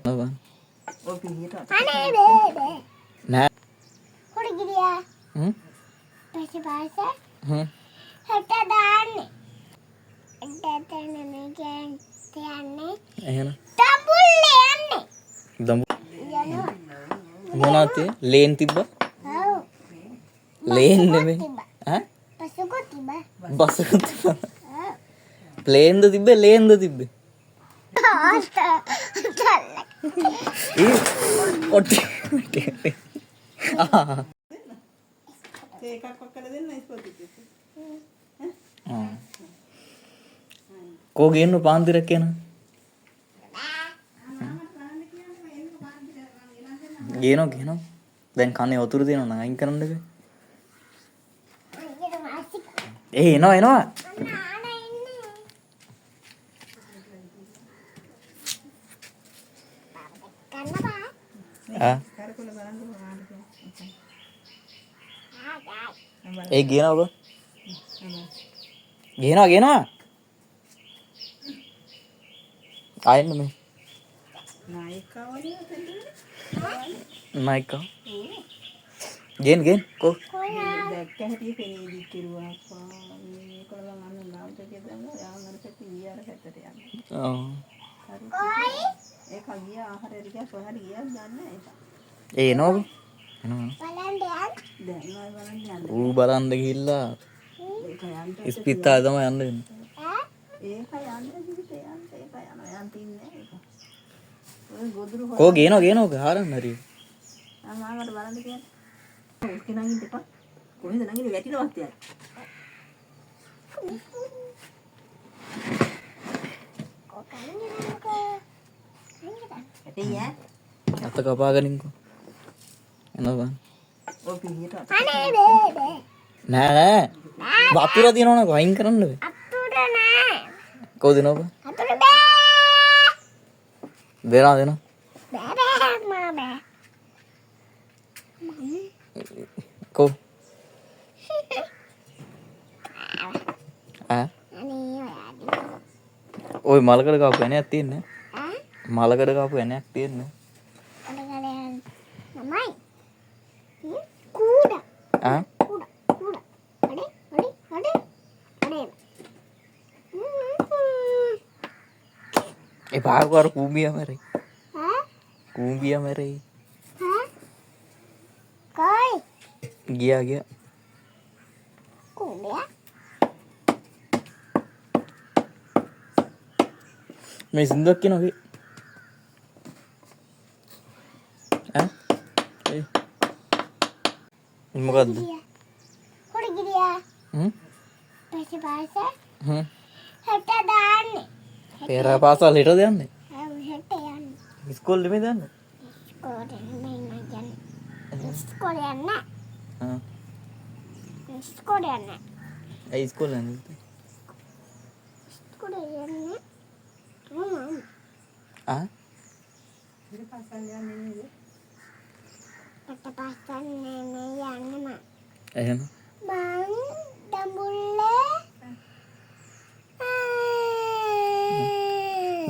Apa? Nah. Hmm? Hmm? එහෙනම් දඹු මොනවද lane තිබ්බා ලේන් නෙමෙයි ඈ බසකුත් තිබ්බා ප්ලේන්ද තිබ්බේ ලේන්ද තිබ්බේ ඒ ඔටි ඒකක් ඔක්කල දෙන්න ඉස්පොතිත් කෝ ගේන්න පාන්තිරක් කියන ගේනවා දැන් කන්නේ වතුර තියෙනවා නම් අයින් කරන්න බෑ එනවා කරකොල බලන්න ඒ ගේනවා ආයෙන්න මේ නායිකා ගේන් කෝ දැක්ක හැටි පෙනී දික්කිරුවා මේ කොළඹ අන්න නාමත කියනවා යාමරට පියාර හැටට යනවා ඒක ගියා ආහාරය ගියා කොහරි ගියා දන්නේ ඒක එනවා බලන්න ඌ බලන්න ගිහිල්ලා ඒක යන්න ඉස්පිරිතාල තමයි යන්න වෙන්නේ ඒක යන්න ජීවිතේ ඒක යන තින්නේ ඒක ඔය ගොදුරු කෝ ගේනවා හරන්න හරි මාමට බලන්න කියන්නේ ඔස්කේ නගින්න එපා කොහෙද නගින්නේ වැටිනවත් යාර ඇටේ යා අත කපාගනින්කෝ එනවා බලන්න ඔය පිහියට නෑ වතුර දිනවනේ වයින් කරන්න බෑ කෝ දිනවද දෙනවා කෝ ඔය මලකඩ කාපු ඇණයක් තියෙන්නේ මලකඩ කාපු ඇණයක් තියෙන්නේ ඒ පාකවර කූඹියා මැරෙයි ගියා මේ සින්දුවක් කියනවා මොකද්ද පෙර පාසල් හෙටද යන්නේ ඉස්කෝලේ නෙමෙයි දන්නේ ඇයි ඉස්කෝලේ යන්නේ ඉතින් පාසල් යන්නේ නේද එහෙනම්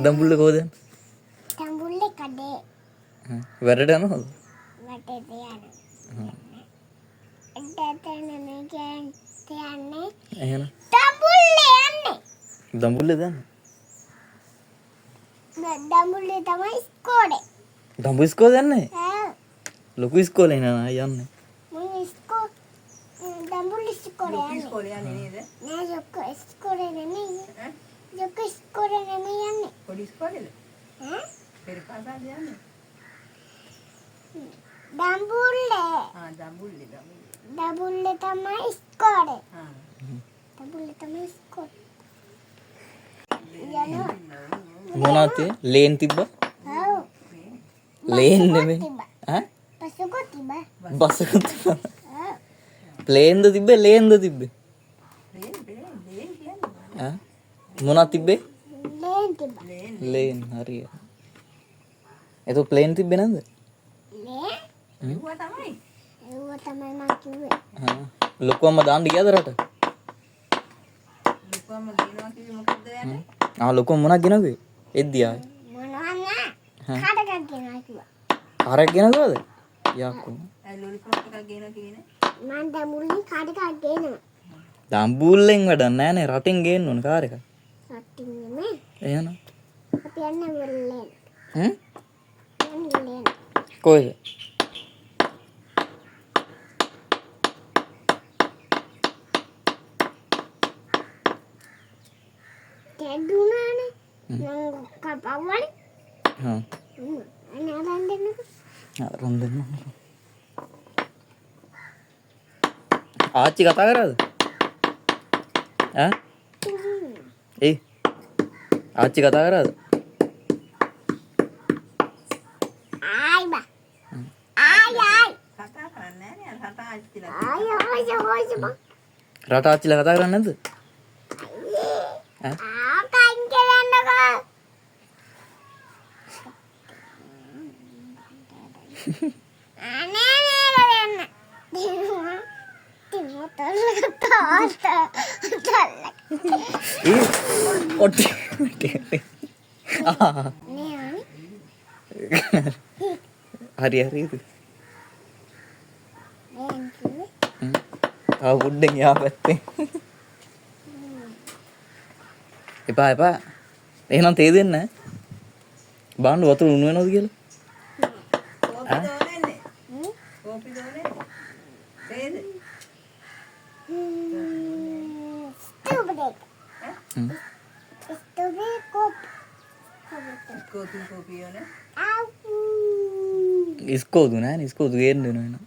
දඹුල්ල කෝද වැඩට යනවද එහෙනම් දඹුල්ල දන්නේ දඹු ඉස්කෝලේ යන්නේ ලොකු ඉස්කෝලේ නෑ යන්නේ ඉස්කෝලේ යන්නේ නේද පොඩි ඉස්කෝලේද පෙර පාසල් යන්නේ දඹුල්ලේ තමයි ඉස්කෝලේ මොනවද ලේන් තිබ්බා ලේන් නෙමෙයි ඈ බසකුත් තිබ්බා ප්ලේන්ද තිබ්බේ ලේන්ද තිබ්බේ ඈ මොනවද තිබ්බේ ලේන් හරිය එතකොට ප්ලේන් තිබ්බේ නැද්ද ලොකුවම දාන්න ගියාද රට ලොකුවම දිනවා කිව්වේ මොකද්ද යන්නේ ලොකුවම මොනවද ගෙනවේ එද්දි ආවේ. මොනවා නෑ. හා. කාටද ගෙනා කිව්වා. කාරක් ගෙනගාවද? යක්කෝ. ඇයි ලොලිපොප් එකක් ගෙන කියන්නේ? මං දඹුල්ලේ කාටද ගේනවා. දම්බූල්ලෙන් වැඩක් නැහැ නේ රටින් ගේන්න ඕන කාර් එක. සත්‍යින් නෙමෙයි. එහෙනම්. අපි යන්නේ වෙල්ලෙන්. හ්ම්? වෙල්ලෙන්. කොහෙද? කැඩුනානේ. මං කපවල. හා. අනේ අරන් දෙන්නකෝ. අරන් දෙන්න. ආච්චි කතා කරාද? ඈ? ඒ ආච්චි කතා කරාද? ආයි බා. ආයි. කතා කරන්නේ නැහැ නේ. රට ආච්චිලා. ආයි බා. රට ආච්චිලා කතා කරන්නේ නැද්ද? ඈ? කයින් කරන්නකෝ. අනේ නේද දෙන්න. ඒ ඔටි. හරි හරි. ආ උඩෙන් යා පැත්තේ. එපා. එහෙනම් තේ දෙන්න ඈ. බාන්න වතුර උණු වෙනවද කියලා? කෝපි දෝනන්නේ. කෝපි දෝනේ. තේද? කෝපි යෝනේ. ඉස්කෝදු නෑනේ ඉස්කෝදු ගේන්න වෙනවා එහෙනම්.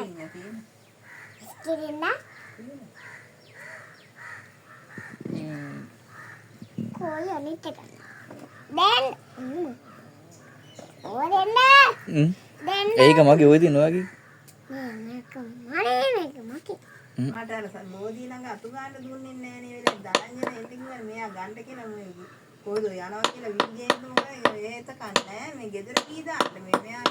ඉන්නේ තියෙන. කිරින්න කොයි අනිත් එක දැන් ඕරෙන්න දැන් ඒක මගේ ඔය දින ඔයගේ මේක මට මට අර බෝධි ළඟ අතු ගන්න දුන්නේ නැහැ නේ වෙලේ දාන්නේ එන්න කිව්වා මෙයා ගන්න කියලා මේ කොයිද යනවා කියලා වීඩියෝ එකක් නෝ ඒත කන්නේ මේ ගෙදර කී දාන්න මෙයා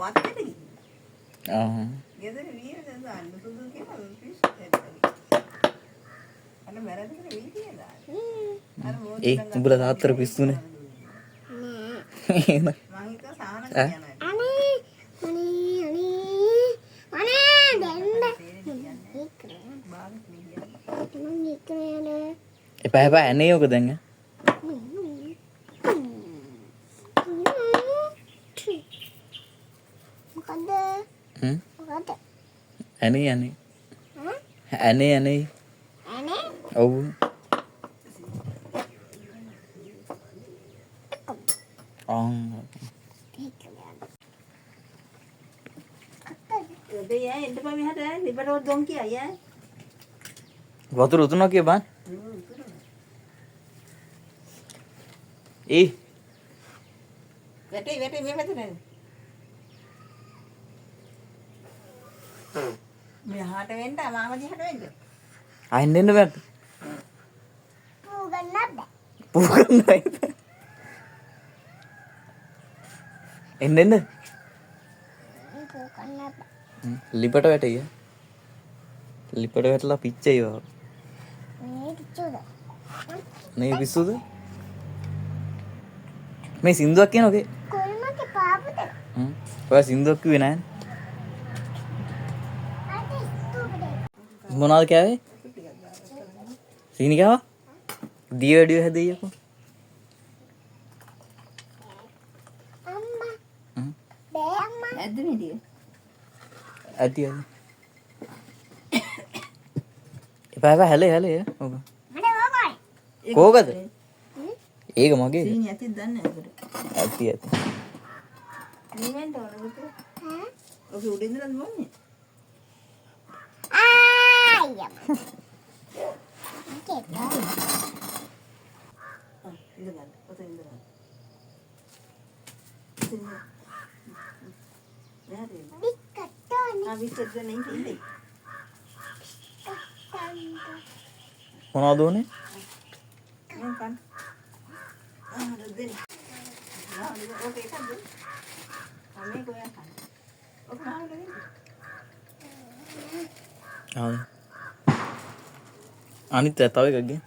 වත්තේට ගිහින් ගෙදර වීර දාන්න සුදු කියලා පිස්සු අන්න වැරදි කියලා වීඩියෝ දාන්න අර ඒ උඹලා තාත්තර පිස්සුනේ මං හිතුවා සාහන කියනවා අනේ දැන් එපා ඇනේ ඔක දැන් මොකද ඇනේ ඔව් දෙය එන්න බෑ මෙහාට ලිබරෝ දොන් කියයි ඈ වතුර උතුනවා කිය බං ඒ වැටේ මේ වැටේ මෙහාට වෙන්න මාම දිහාට වෙන්න අයින් දෙන්න බෑ පූගන්නයි එන්න ලිපට වැටෙය ලිපට වැටලා පිච්චයි වගේ මේ පිස්සුද මේ සින්දුවක් කියන ඔකේ කොල්මගේ පාපුද ඔය සින්දුවක් කිව්වේ නෑනේ මොනවද කෑවේ සීනි කෑවා දී වැඩිය හැදෙයියකෝ අම්මා බෑ අම්මා ඇද්ද මෙදිය ඇති එපා හැලේ ඔක මට ඕකයි කෝකද ඒක මගේ සීනි ඇතිද දන්නේ නැහැ ඇති නිවෙන්න ඕන පුතේ ඔක උඩින් ඉඳලා මොන්නේ ආයම් ඉඳගන්න ඔතන ඉඳගන්න විකට්ටෝනි විස්තර දෙන්න ඉන්නේ මොනවද උනේ මම කන්න දෙන්න ඕකේ කන්න අනේ කොයා කන්න ඔක මාළු දෙන්න අනිත් තව එකක් ගේ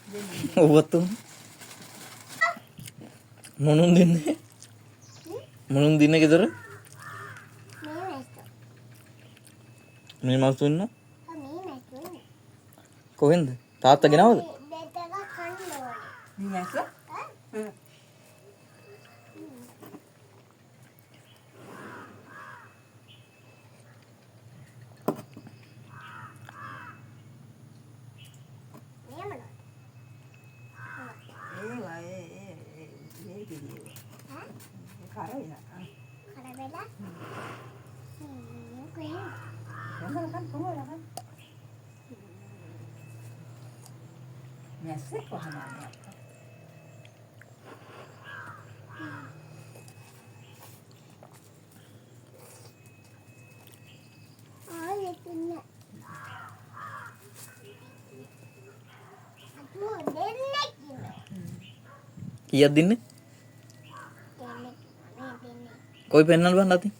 ඔව්වතු මොනුන් දෙන්නේ මොනුන් දින්නේ ගෙදර මේ වැස්ස. මේ මස් දුන්න මේ වැස්ස. කොහෙන්ද තාත්තා ගෙනවද දෙතක කන්න ඕනේ. මීමැස්ස මැස්සෙක් වහනවා. කීයක් දින්නේ කොයි පෙන්නන්න බං අතින්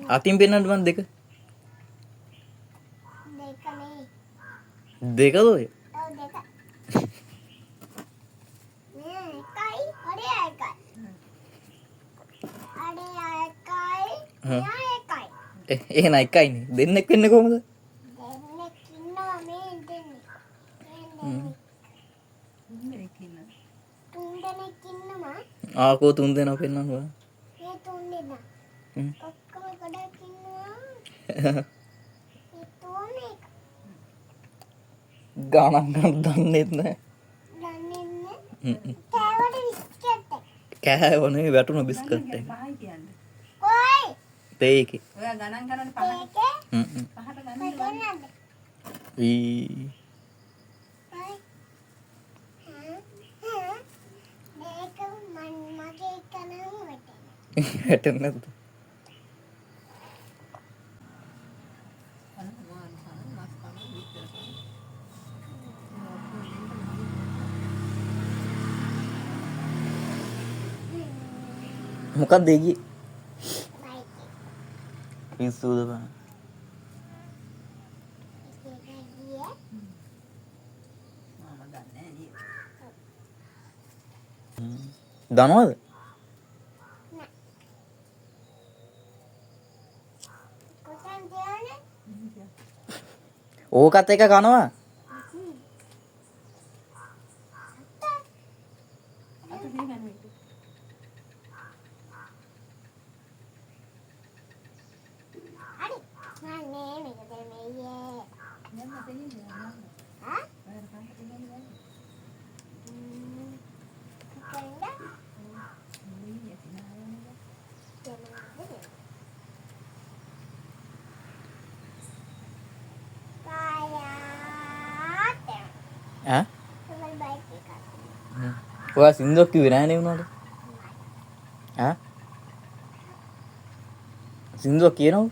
අතින් පෙන්නන්න බං දෙක දෙකද ඔය එහෙනම් එකයිනේ දෙන්නෙක් වෙන්නේ කොහොමද ආකෝ තුන් දෙනා පෙන්නන්න බං ගානක් ගන්න දන්නෙත් නැහැ කෑවනේ වැටුණු බිස්කට් එක පහයි කියන්නේ. තේ එකේ ඔයා ගණන් කරන්නේ පහට. පහට ගණන් ඊ වැටෙන්නේ නැද්ද මොකක්ද ඒකි පිස්සුද බං දනවද ඕකත් එක කනවා ඈ ඔයා සින්දුවක් කිව්වේ නෑනේ උනාට ඈ සින්දුවක් කියනවද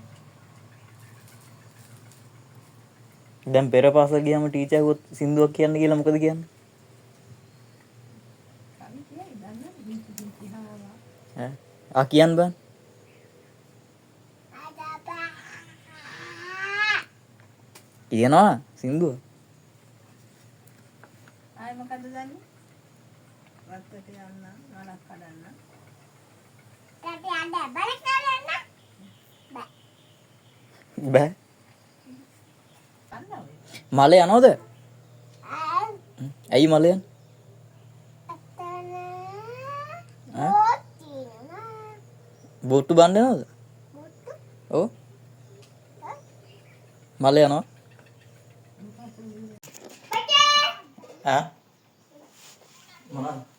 දැන් පෙර පාසල ගියාම ටීචර් ගොත් සින්දුවක් කියන්න කියලා මොකද කියන්නේ ඈ ආ කියන්න බෑ කියනවා සින්දුව ආයි මොකද දන්නේ? වත්තට යන්න, නලක් කඩන්න. බෑ කන්න ඔය. මලේ යනවද ඇයි මලේ යන්නේ බෝට්ටු බන්න යනවද ඔව් මලේ යනවා ඈ මොනවද